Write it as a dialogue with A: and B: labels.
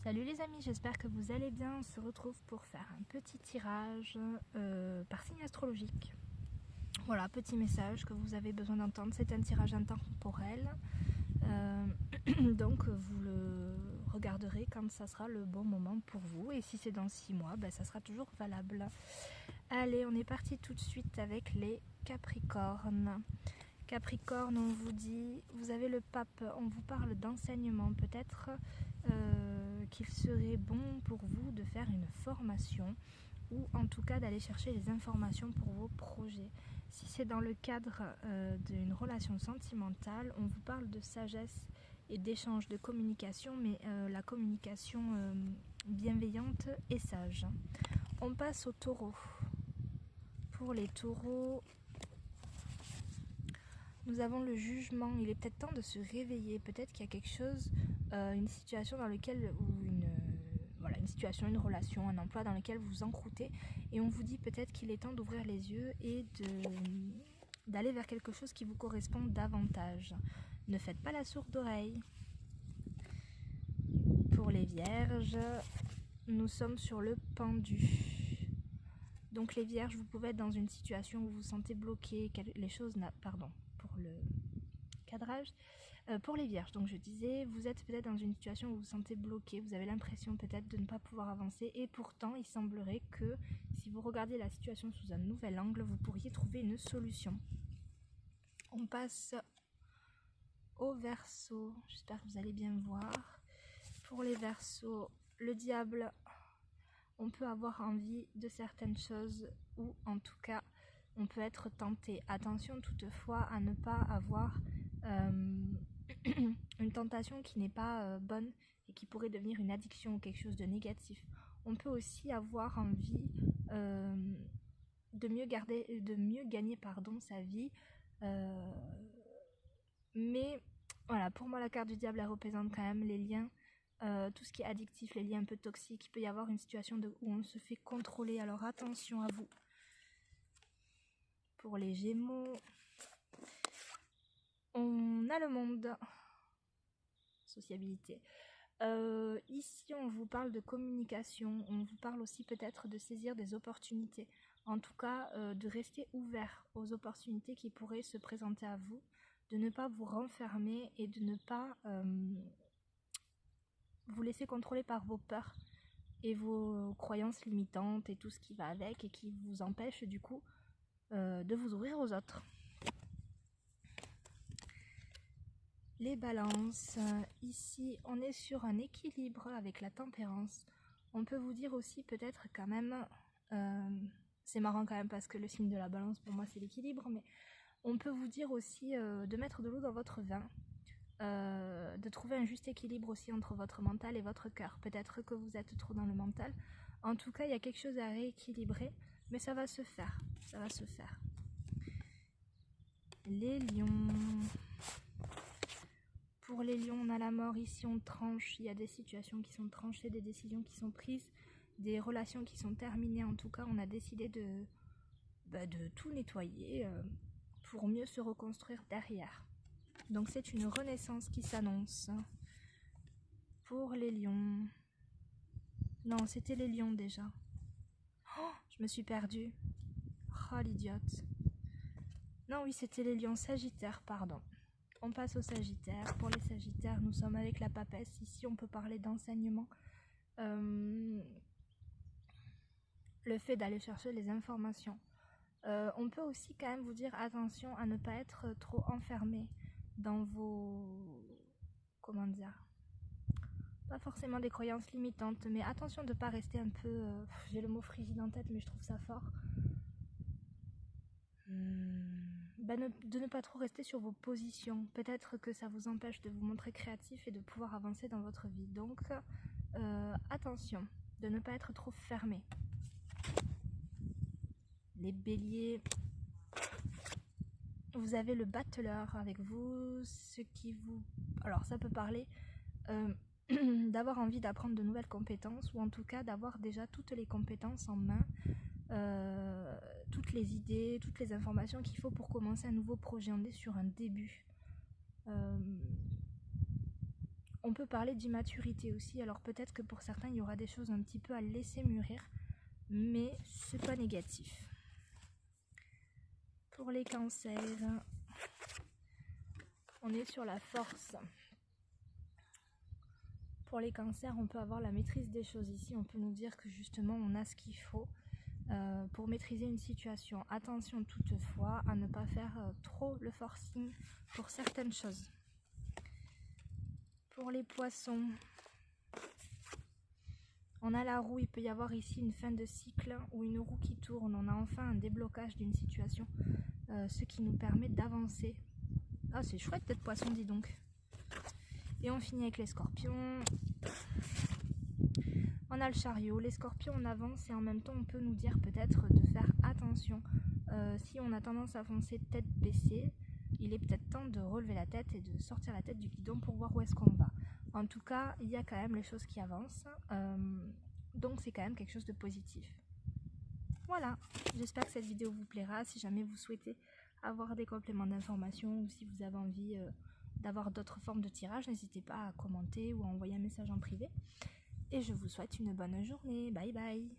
A: Salut les amis, j'espère que vous allez bien. On se retrouve pour faire un petit tirage par signe astrologique. Voilà, petit message que vous avez besoin d'entendre. C'est un tirage intemporel. Donc vous le regarderez quand ça sera le bon moment pour vous. Et si c'est dans 6 mois, ça sera toujours valable. Allez, on est parti tout de suite avec les Capricornes. Capricorne, on vous dit, vous avez le pape, on vous parle d'enseignement, peut-être qu'il serait bon pour vous de faire une formation ou en tout cas d'aller chercher les informations pour vos projets. Si c'est dans le cadre d'une relation sentimentale, on vous parle de sagesse et d'échange de communication, mais la communication bienveillante et sage. On passe aux taureaux. Pour les taureaux, nous avons le jugement. Il est peut-être temps de se réveiller. Peut-être qu'il y a quelque chose, une situation dans laquelle, ou une situation, une relation, un emploi dans lequel vous vous encroûtez. Et on vous dit peut-être qu'il est temps d'ouvrir les yeux et d'aller vers quelque chose qui vous correspond davantage. Ne faites pas la sourde oreille. Pour les vierges, nous sommes sur le pendu. Donc les vierges, vous pouvez être dans une situation où vous vous sentez bloqué, les choses pour le cadrage. Pour les vierges, donc je disais, vous êtes peut-être dans une situation où vous vous sentez bloqué, vous avez l'impression peut-être de ne pas pouvoir avancer, et pourtant il semblerait que si vous regardiez la situation sous un nouvel angle, vous pourriez trouver une solution. On passe au Verseau, j'espère que vous allez bien voir. Pour les Verseaux, le diable, on peut avoir envie de certaines choses, ou en tout cas on peut être tenté. Attention toutefois à ne pas avoir une tentation qui n'est pas bonne et qui pourrait devenir une addiction ou quelque chose de négatif. On peut aussi avoir envie de mieux gagner sa vie. Mais voilà, pour moi la carte du diable elle représente quand même les liens. Tout ce qui est addictif, les liens un peu toxiques, il peut y avoir une situation où on se fait contrôler, alors attention à vous. Pour les Gémeaux, on a le monde, sociabilité. Ici on vous parle de communication, on vous parle aussi peut-être de saisir des opportunités, en tout cas de rester ouvert aux opportunités qui pourraient se présenter à vous, de ne pas vous renfermer et de ne pas vous laisser contrôler par vos peurs et vos croyances limitantes et tout ce qui va avec et qui vous empêche du coup de vous ouvrir aux autres. Les balances, ici on est sur un équilibre avec la tempérance. On peut vous dire aussi peut-être quand même, c'est marrant quand même parce que le signe de la balance pour moi c'est l'équilibre, mais on peut vous dire aussi de mettre de l'eau dans votre vin. De trouver un juste équilibre aussi entre votre mental et votre cœur. Peut-être que vous êtes trop dans le mental. En tout cas, il y a quelque chose à rééquilibrer, mais ça va se faire. Ça va se faire. Les lions. Pour les lions, on a la mort. Ici, on tranche. Il y a des situations qui sont tranchées, des décisions qui sont prises, des relations qui sont terminées. En tout cas, on a décidé de tout nettoyer pour mieux se reconstruire derrière. Donc c'est une renaissance qui s'annonce. Pour les lions. Non, c'était les lions déjà. Oh, je me suis perdue. Oh, l'idiote. Non, oui, c'était les lions. Sagittaire, pardon. On passe au Sagittaire. Pour les Sagittaires, nous sommes avec la papesse. Ici, on peut parler d'enseignement. Le fait d'aller chercher les informations. On peut aussi quand même vous dire attention à ne pas être trop enfermé dans vos... Comment dire ? Pas forcément des croyances limitantes, mais attention de ne pas rester un peu... j'ai le mot frigide en tête, mais je trouve ça fort. De ne pas trop rester sur vos positions. Peut-être que ça vous empêche de vous montrer créatif et de pouvoir avancer dans votre vie. Donc, attention de ne pas être trop fermé. Les béliers... Vous avez le battleur avec vous, ce qui vous... Alors, ça peut parler... d'avoir envie d'apprendre de nouvelles compétences ou en tout cas d'avoir déjà toutes les compétences en main, toutes les idées, toutes les informations qu'il faut pour commencer un nouveau projet. On est sur un début. On peut parler d'immaturité aussi, alors peut-être que pour certains il y aura des choses un petit peu à laisser mûrir, mais c'est pas négatif. Pour les cancers, on est sur la force. Pour les cancers, on peut avoir la maîtrise des choses ici, on peut nous dire que justement on a ce qu'il faut pour maîtriser une situation. Attention toutefois à ne pas faire trop le forcing pour certaines choses. Pour les poissons, on a la roue, il peut y avoir ici une fin de cycle ou une roue qui tourne. On a enfin un déblocage d'une situation, ce qui nous permet d'avancer. Ah, c'est chouette d'être poisson, dis donc. Et on finit avec les scorpions. On a le chariot, les scorpions on avance et en même temps on peut nous dire peut-être de faire attention. Si on a tendance à foncer tête baissée, il est peut-être temps de relever la tête et de sortir la tête du guidon pour voir où est-ce qu'on va. En tout cas, il y a quand même les choses qui avancent, donc c'est quand même quelque chose de positif. Voilà, j'espère que cette vidéo vous plaira. Si jamais vous souhaitez avoir des compléments d'information ou si vous avez envie d'avoir d'autres formes de tirage, n'hésitez pas à commenter ou à envoyer un message en privé. Et je vous souhaite une bonne journée. Bye bye.